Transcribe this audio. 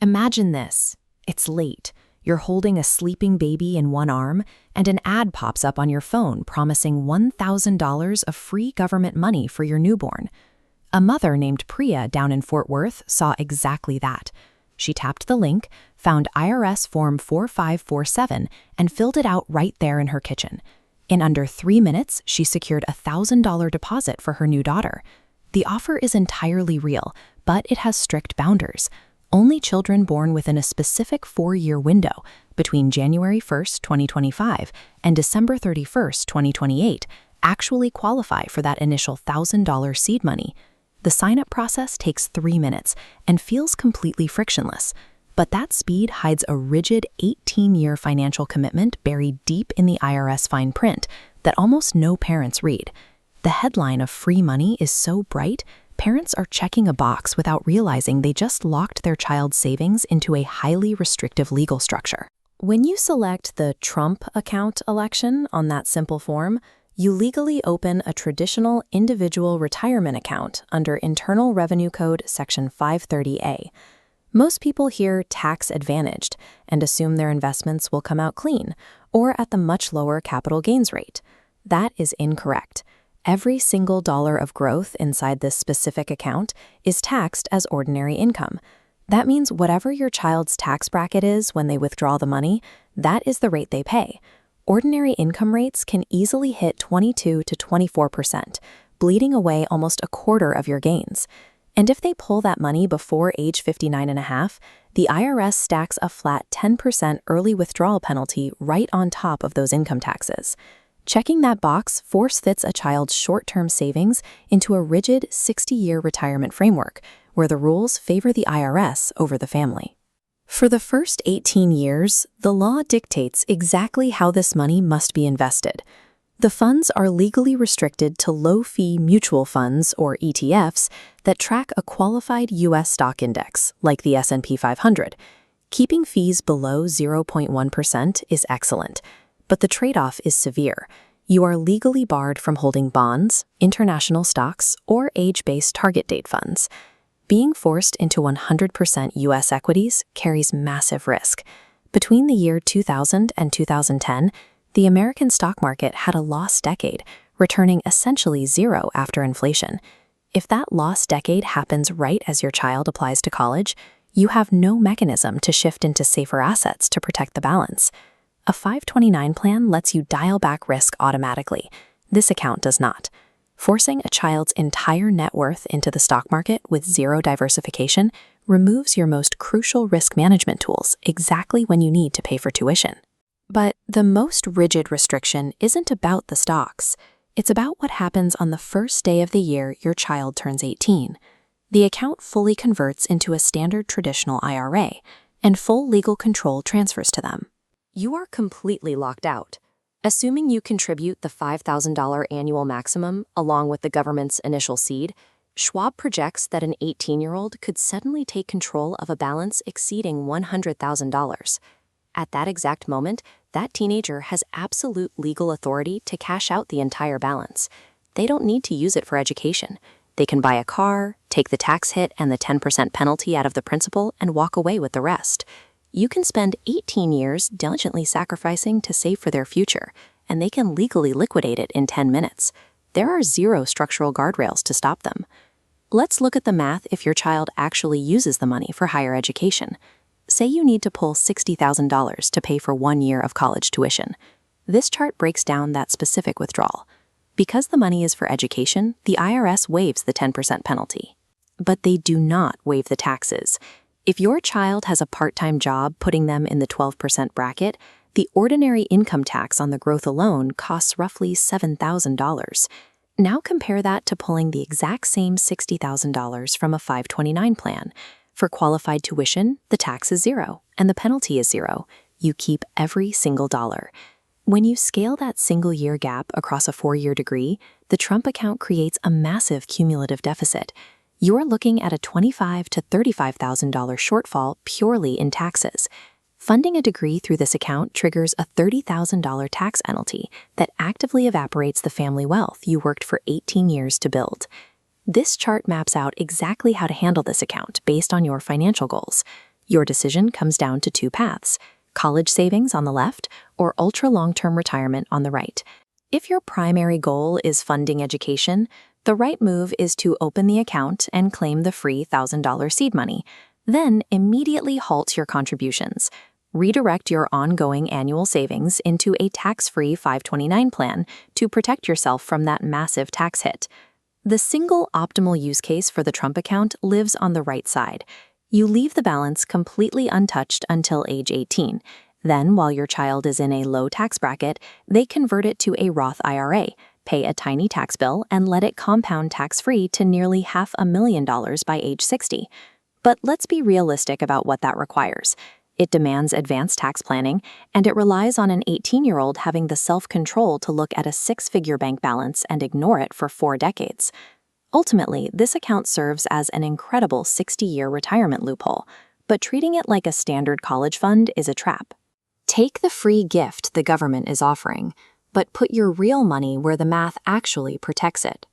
Imagine this. It's late. You're holding a sleeping baby in one arm, and an ad pops up on your phone promising $1,000 of free government money for your newborn. A mother named Priya down in Fort Worth saw exactly that. She tapped the link, found IRS Form 4547, and filled it out right there in her kitchen. In under 3 minutes, she secured a $1,000 deposit for her new daughter. The offer is entirely real, but it has strict boundaries. Only children born within a specific 4-year window between January 1st, 2025 and December 31st, 2028 actually qualify for that initial $1,000 seed money. The sign-up process takes 3 minutes and feels completely frictionless, but that speed hides a rigid 18-year financial commitment buried deep in the IRS fine print that almost no parents read. The headline of free money is so bright, parents are checking a box without realizing they just locked their child's savings into a highly restrictive legal structure. When you select the Trump account election on that simple form, you legally open a traditional individual retirement account under Internal Revenue Code Section 530A. Most people hear tax-advantaged and assume their investments will come out clean or at the much lower capital gains rate. That is incorrect. Every single dollar of growth inside this specific account is taxed as ordinary income. That means whatever your child's tax bracket is when they withdraw the money, that is the rate they pay. Ordinary income rates can easily hit 22 to 24%, bleeding away almost a quarter of your gains. And if they pull that money before age 59.5, the IRS stacks a flat 10% early withdrawal penalty right on top of those income taxes. Checking that box force-fits a child's short-term savings into a rigid 60-year retirement framework, where the rules favor the IRS over the family. For the first 18 years, the law dictates exactly how this money must be invested. The funds are legally restricted to low-fee mutual funds, or ETFs, that track a qualified U.S. stock index, like the S&P 500. Keeping fees below 0.1% is excellent, but the trade-off is severe. You are legally barred from holding bonds, international stocks, or age-based target date funds. Being forced into 100% U.S. equities carries massive risk. Between the year 2000 and 2010, the American stock market had a lost decade, returning essentially zero after inflation. If that lost decade happens right as your child applies to college, you have no mechanism to shift into safer assets to protect the balance. A 529 plan lets you dial back risk automatically. This account does not. Forcing a child's entire net worth into the stock market with zero diversification removes your most crucial risk management tools exactly when you need to pay for tuition. But the most rigid restriction isn't about the stocks. It's about what happens on the first day of the year your child turns 18. The account fully converts into a standard traditional IRA, and full legal control transfers to them. You are completely locked out. Assuming you contribute the $5,000 annual maximum along with the government's initial seed, Schwab projects that an 18-year-old could suddenly take control of a balance exceeding $100,000. At that exact moment, that teenager has absolute legal authority to cash out the entire balance. They don't need to use it for education. They can buy a car, take the tax hit and the 10% penalty out of the principal, and walk away with the rest. You can spend 18 years diligently sacrificing to save for their future, and they can legally liquidate it in 10 minutes. There are zero structural guardrails to stop them. Let's look at the math if your child actually uses the money for higher education. Say you need to pull $60,000 to pay for 1 year of college tuition. This chart breaks down that specific withdrawal. Because the money is for education, the IRS waives the 10% penalty. But they do not waive the taxes. If your child has a part-time job putting them in the 12% bracket, the ordinary income tax on the growth alone costs roughly $7,000. Now compare that to pulling the exact same $60,000 from a 529 plan. For qualified tuition, the tax is zero, and the penalty is zero. You keep every single dollar. When you scale that single-year gap across a 4-year degree, the Trump account creates a massive cumulative deficit. You're looking at a $25,000 to $35,000 shortfall purely in taxes. Funding a degree through this account triggers a $30,000 tax penalty that actively evaporates the family wealth you worked for 18 years to build. This chart maps out exactly how to handle this account based on your financial goals. Your decision comes down to two paths: college savings on the left or ultra-long-term retirement on the right. If your primary goal is funding education, the right move is to open the account and claim the free $1,000 seed money. Then immediately halt your contributions. Redirect your ongoing annual savings into a tax-free 529 plan to protect yourself from that massive tax hit. The single optimal use case for the Trump account lives on the right side. You leave the balance completely untouched until age 18. Then, while your child is in a low tax bracket, they convert it to a Roth IRA, pay a tiny tax bill, and let it compound tax-free to nearly $500,000 by age 60. But let's be realistic about what that requires. It demands advanced tax planning, and it relies on an 18-year-old having the self-control to look at a six-figure bank balance and ignore it for 4 decades. Ultimately, this account serves as an incredible 60-year retirement loophole, but treating it like a standard college fund is a trap. Take the free gift the government is offering, but put your real money where the math actually protects it.